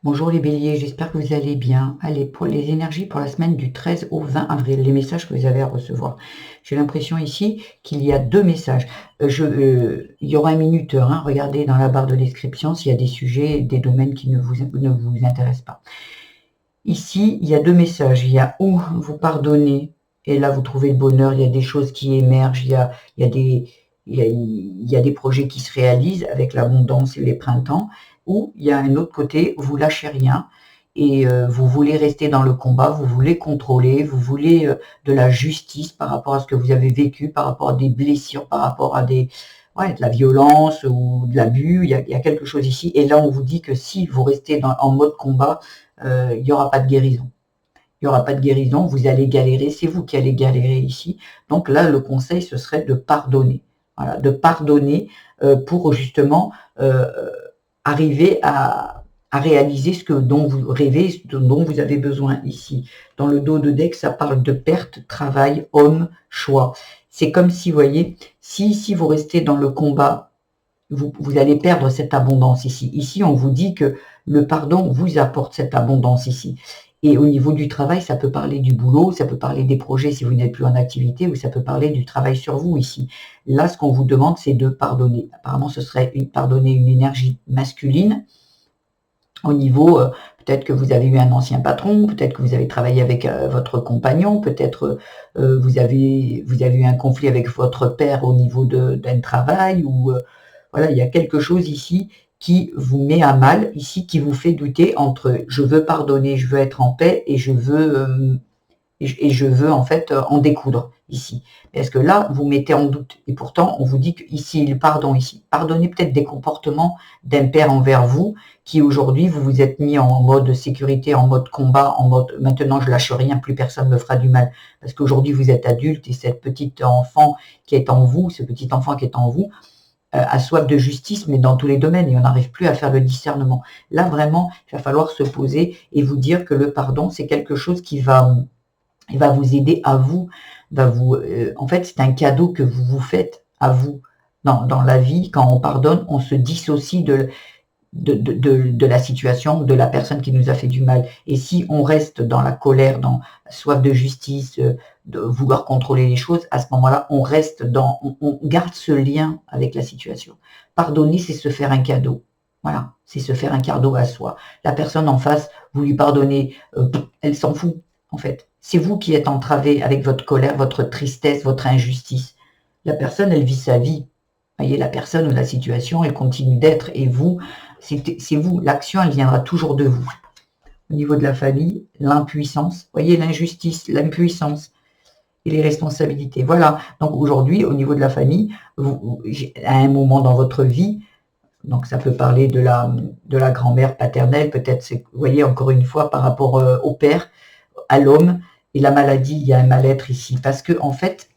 Bonjour les béliers, j'espère que vous allez bien. Allez, pour les énergies pour la semaine du 13 au 20 avril, les messages que vous avez à recevoir. J'ai l'impression ici qu'il y a deux messages. Il y aura un minuteur, hein, regardez dans la barre de description s'il y a des sujets, des domaines qui ne vous intéressent pas. Ici, il y a deux messages. Il y a où vous pardonnez, et là vous trouvez le bonheur, il y a des choses qui émergent, il y a des, il y a des projets qui se réalisent avec l'abondance et les printemps, ou il y a un autre côté, vous lâchez rien, et vous voulez rester dans le combat, vous voulez contrôler, vous voulez de la justice par rapport à ce que vous avez vécu, par rapport à des blessures, par rapport à de la violence ou de l'abus, il y a quelque chose ici, et là on vous dit que si vous restez en mode combat, il n'y aura pas de guérison. Il n'y aura pas de guérison, vous allez galérer, c'est vous qui allez galérer ici. Donc là, le conseil, ce serait de pardonner. Voilà, de pardonner pour justement arriver à réaliser dont vous rêvez, dont vous avez besoin ici. Dans le dos de deck, ça parle de perte, travail, homme, choix. C'est comme si, vous voyez, si vous restez dans le combat, vous allez perdre cette abondance ici. Ici, on vous dit que le pardon vous apporte cette abondance ici. Et au niveau du travail, ça peut parler du boulot, ça peut parler des projets si vous n'êtes plus en activité, ou ça peut parler du travail sur vous ici. Là, ce qu'on vous demande, c'est de pardonner. Apparemment, ce serait pardonner une énergie masculine. Au niveau, peut-être que vous avez eu un ancien patron, peut-être que vous avez travaillé avec votre compagnon, peut-être vous avez eu un conflit avec votre père au niveau d'un travail, ou voilà, il y a quelque chose ici qui vous met à mal, ici, qui vous fait douter entre je veux pardonner, je veux être en paix et je veux en fait en découdre ici. Parce que là, vous mettez en doute. Et pourtant, on vous dit qu'ici, il pardon ici. Pardonnez peut-être des comportements d'un père envers vous, qui aujourd'hui, vous vous êtes mis en mode sécurité, en mode combat, en mode maintenant je lâche rien, plus personne ne me fera du mal. Parce qu'aujourd'hui, vous êtes adulte et cette petite enfant qui est en vous, ce petit enfant qui est en vous, a soif de justice, mais dans tous les domaines, et on n'arrive plus à faire le discernement. Là, vraiment, il va falloir se poser et vous dire que le pardon, c'est quelque chose qui va vous aider à vous, en fait, c'est un cadeau que vous vous faites à vous. Dans la vie, quand on pardonne, on se dissocie de la situation, de la personne qui nous a fait du mal. Et si on reste dans la colère, dans la soif de justice, de vouloir contrôler les choses, à ce moment-là, on garde ce lien avec la situation. Pardonner, c'est se faire un cadeau. Voilà, c'est se faire un cadeau à soi. La personne en face, vous lui pardonnez, elle s'en fout, en fait. C'est vous qui êtes entravé avec votre colère, votre tristesse, votre injustice. La personne, elle vit sa vie. Vous voyez, la personne ou la situation, elle continue d'être. Et vous, c'est vous. L'action, elle viendra toujours de vous. Au niveau de la famille, l'impuissance. Vous voyez, l'injustice, l'impuissance et les responsabilités. Voilà. Donc aujourd'hui, au niveau de la famille, à un moment dans votre vie, donc ça peut parler de la grand-mère paternelle, peut-être, vous voyez, encore une fois, par rapport au père, à l'homme, et la maladie, il y a un mal-être ici. Parce que, en fait,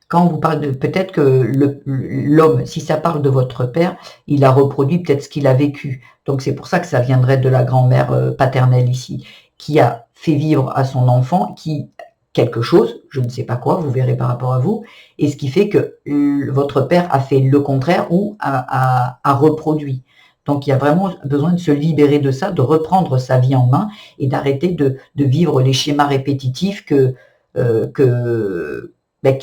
quand on vous parle de, peut-être que l'homme, si ça parle de votre père, il a reproduit peut-être ce qu'il a vécu. Donc c'est pour ça que ça viendrait de la grand-mère paternelle ici, qui a fait vivre à son enfant quelque chose, je ne sais pas quoi, vous verrez par rapport à vous, et ce qui fait que votre père a fait le contraire ou a reproduit. Donc il y a vraiment besoin de se libérer de ça, de reprendre sa vie en main et d'arrêter de vivre les schémas répétitifs qui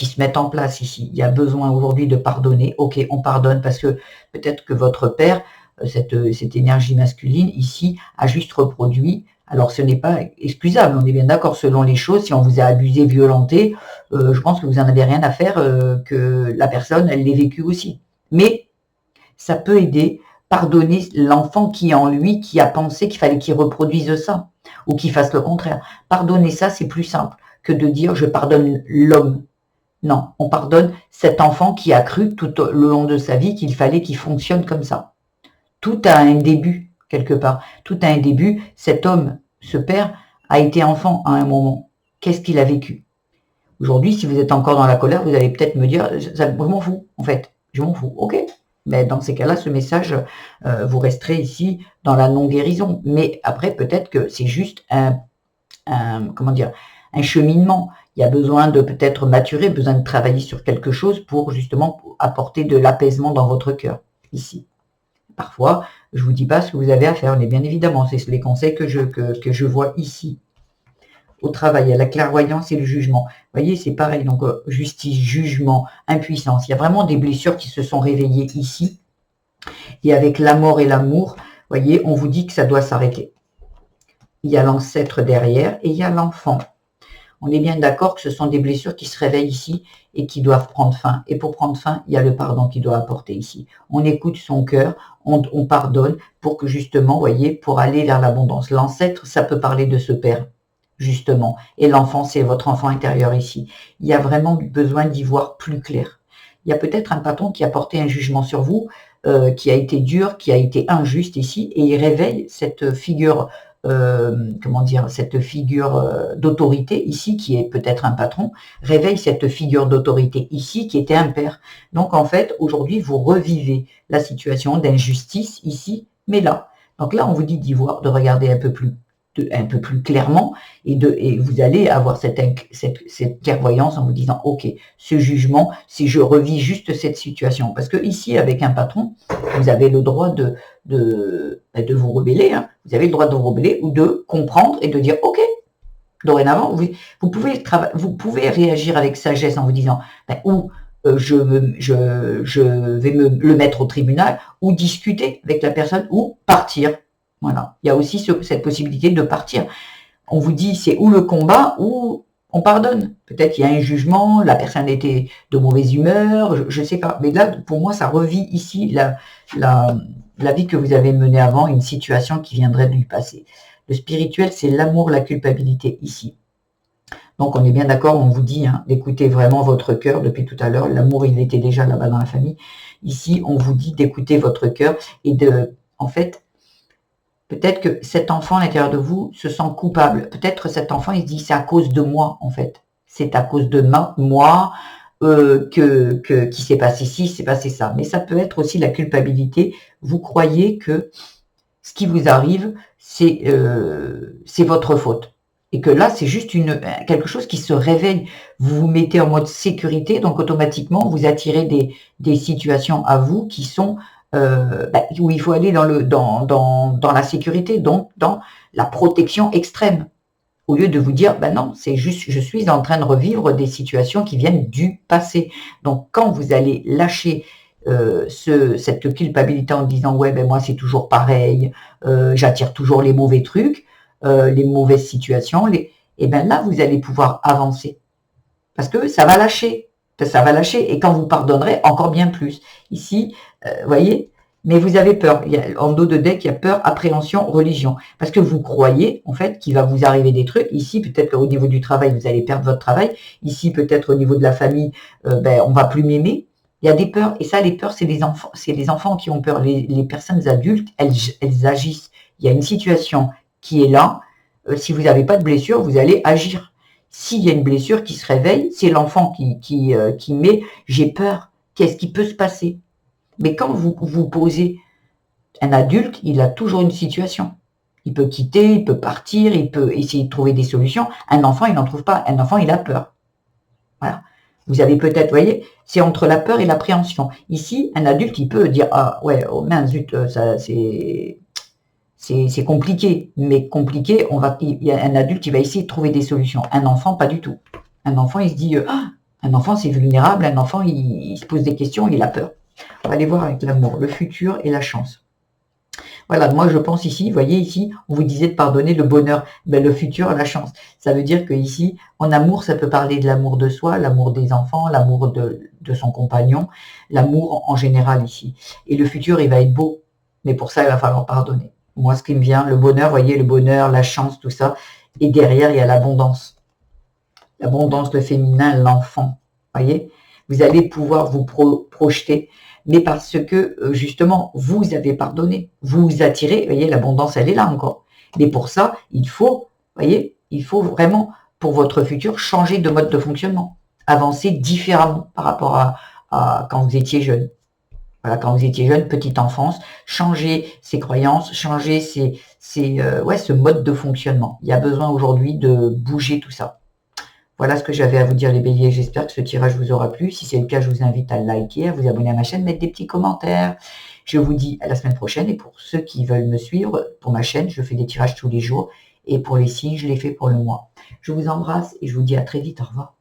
se mettent en place ici. Il y a besoin aujourd'hui de pardonner. Ok, on pardonne parce que peut-être que votre père, cette énergie masculine ici, a juste reproduit. Alors ce n'est pas excusable, on est bien d'accord selon les choses. Si on vous a abusé, violenté, je pense que vous n'en avez rien à faire que la personne, elle l'ait vécu aussi. Mais ça peut aider, pardonner l'enfant qui est en lui, qui a pensé qu'il fallait qu'il reproduise ça, ou qu'il fasse le contraire. Pardonner ça, c'est plus simple que de dire je pardonne l'homme. Non, on pardonne cet enfant qui a cru tout le long de sa vie qu'il fallait qu'il fonctionne comme ça. Tout a un début, quelque part. Tout a un début. Cet homme, ce père, a été enfant à un moment. Qu'est-ce qu'il a vécu? Aujourd'hui, si vous êtes encore dans la colère, vous allez peut-être me dire, je m'en fous, en fait. Je m'en fous. Ok. Mais dans ces cas-là, ce message, vous resterez ici dans la non-guérison. Mais après, peut-être que c'est juste un cheminement. Il y a besoin de peut-être maturer, besoin de travailler sur quelque chose pour justement apporter de l'apaisement dans votre cœur, ici. Parfois, je ne vous dis pas ce que vous avez à faire, mais bien évidemment, c'est les conseils que je vois ici. Au travail, il y a la clairvoyance et le jugement. Vous voyez, c'est pareil. Donc, justice, jugement, impuissance. Il y a vraiment des blessures qui se sont réveillées ici. Et avec la mort et l'amour, vous voyez, on vous dit que ça doit s'arrêter. Il y a l'ancêtre derrière et il y a l'enfant. On est bien d'accord que ce sont des blessures qui se réveillent ici et qui doivent prendre fin. Et pour prendre fin, il y a le pardon qui doit apporter ici. On écoute son cœur, on pardonne pour que justement, vous voyez, pour aller vers l'abondance. L'ancêtre, ça peut parler de ce père, justement. Et l'enfant, c'est votre enfant intérieur ici. Il y a vraiment besoin d'y voir plus clair. Il y a peut-être un patron qui a porté un jugement sur vous, qui a été dur, qui a été injuste ici, et il réveille cette figure comment dire, cette figure d'autorité ici, qui est peut-être un patron, réveille cette figure d'autorité ici, qui était un père. Donc en fait, aujourd'hui, vous revivez la situation d'injustice ici, mais là. Donc là, on vous dit d'y voir, de regarder un peu plus clairement, et vous allez avoir cette clairvoyance en vous disant, ok, ce jugement, si je revis juste cette situation, parce que ici, avec un patron, vous avez le droit de vous rebeller, hein. Vous avez le droit de vous rebeller ou de comprendre et de dire, ok, dorénavant, vous pouvez réagir avec sagesse en vous disant, ou je vais le mettre au tribunal, ou discuter avec la personne, ou partir. Voilà. Il y a aussi cette possibilité de partir. On vous dit, c'est ou le combat, ou on pardonne. Peut-être qu'il y a un jugement, la personne était de mauvaise humeur, je ne sais pas. Mais là, pour moi, ça revit ici la vie que vous avez menée avant, une situation qui viendrait du passé. Le spirituel, c'est l'amour, la culpabilité ici. Donc, on est bien d'accord, on vous dit d'écouter vraiment votre cœur depuis tout à l'heure. L'amour, il était déjà là-bas dans la famille. Ici, on vous dit d'écouter votre cœur et en fait, peut-être que cet enfant à l'intérieur de vous se sent coupable. Peut-être cet enfant, il se dit, c'est à cause de moi, en fait. C'est à cause de moi qui s'est passé ci, s'est passé ça. Mais ça peut être aussi la culpabilité. Vous croyez que ce qui vous arrive, c'est votre faute. Et que là, c'est juste quelque chose qui se réveille. Vous vous mettez en mode sécurité, donc automatiquement, vous attirez des situations à vous qui sont où il faut aller dans la sécurité, donc dans la protection extrême. Au lieu de vous dire, non, c'est juste, je suis en train de revivre des situations qui viennent du passé. Donc, quand vous allez lâcher cette culpabilité en disant, ouais, moi, c'est toujours pareil, j'attire toujours les mauvais trucs, les mauvaises situations, et là, vous allez pouvoir avancer. Parce que ça va lâcher. Ça va lâcher. Et quand vous pardonnerez, encore bien plus. Ici, vous voyez, mais vous avez peur. Il y a, en dos de deck, il y a peur, appréhension, religion. Parce que vous croyez, en fait, qu'il va vous arriver des trucs. Ici, peut-être au niveau du travail, vous allez perdre votre travail. Ici, peut-être au niveau de la famille, on va plus m'aimer. Il y a des peurs. Et ça, les peurs, c'est les enfants. C'est les enfants qui ont peur. Les personnes adultes, elles agissent. Il y a une situation qui est là. Si vous n'avez pas de blessure, vous allez agir. S'il y a une blessure qui se réveille, c'est l'enfant qui met « j'ai peur, qu'est-ce qui peut se passer ?» Mais quand vous posez un adulte, il a toujours une situation. Il peut quitter, il peut partir, il peut essayer de trouver des solutions. Un enfant, il n'en trouve pas. Un enfant, il a peur. Voilà. Vous avez peut-être, vous voyez, c'est entre la peur et l'appréhension. Ici, un adulte, il peut dire « ah ouais, oh mince, zut, ça c'est compliqué, mais compliqué, il y a un adulte qui va essayer de trouver des solutions. Un enfant, pas du tout. Un enfant, il se dit, un enfant, c'est vulnérable, un enfant, il se pose des questions, il a peur. On va aller voir avec l'amour, le futur et la chance. Voilà, moi je pense ici, vous voyez ici, on vous disait de pardonner le bonheur, le futur, la chance. Ça veut dire que ici, en amour, ça peut parler de l'amour de soi, l'amour des enfants, l'amour de son compagnon, l'amour en général ici. Et le futur, il va être beau, mais pour ça, il va falloir pardonner. Moi, ce qui me vient, le bonheur, vous voyez, le bonheur, la chance, tout ça. Et derrière, il y a l'abondance. L'abondance, le féminin, l'enfant. Voyez, vous allez pouvoir vous projeter, mais parce que, justement, vous avez pardonné. Vous vous attirez, vous voyez, l'abondance, elle est là encore. Mais pour ça, il faut, voyez, il faut vraiment, pour votre futur, changer de mode de fonctionnement. Avancer différemment par rapport à quand vous étiez jeune. Voilà, quand vous étiez jeune, petite enfance, changer ses croyances, changer ce mode de fonctionnement. Il y a besoin aujourd'hui de bouger tout ça. Voilà ce que j'avais à vous dire les béliers. J'espère que ce tirage vous aura plu. Si c'est le cas, je vous invite à liker, à vous abonner à ma chaîne, mettre des petits commentaires. Je vous dis à la semaine prochaine et pour ceux qui veulent me suivre, pour ma chaîne, je fais des tirages tous les jours et pour les signes, je les fais pour le mois. Je vous embrasse et je vous dis à très vite. Au revoir.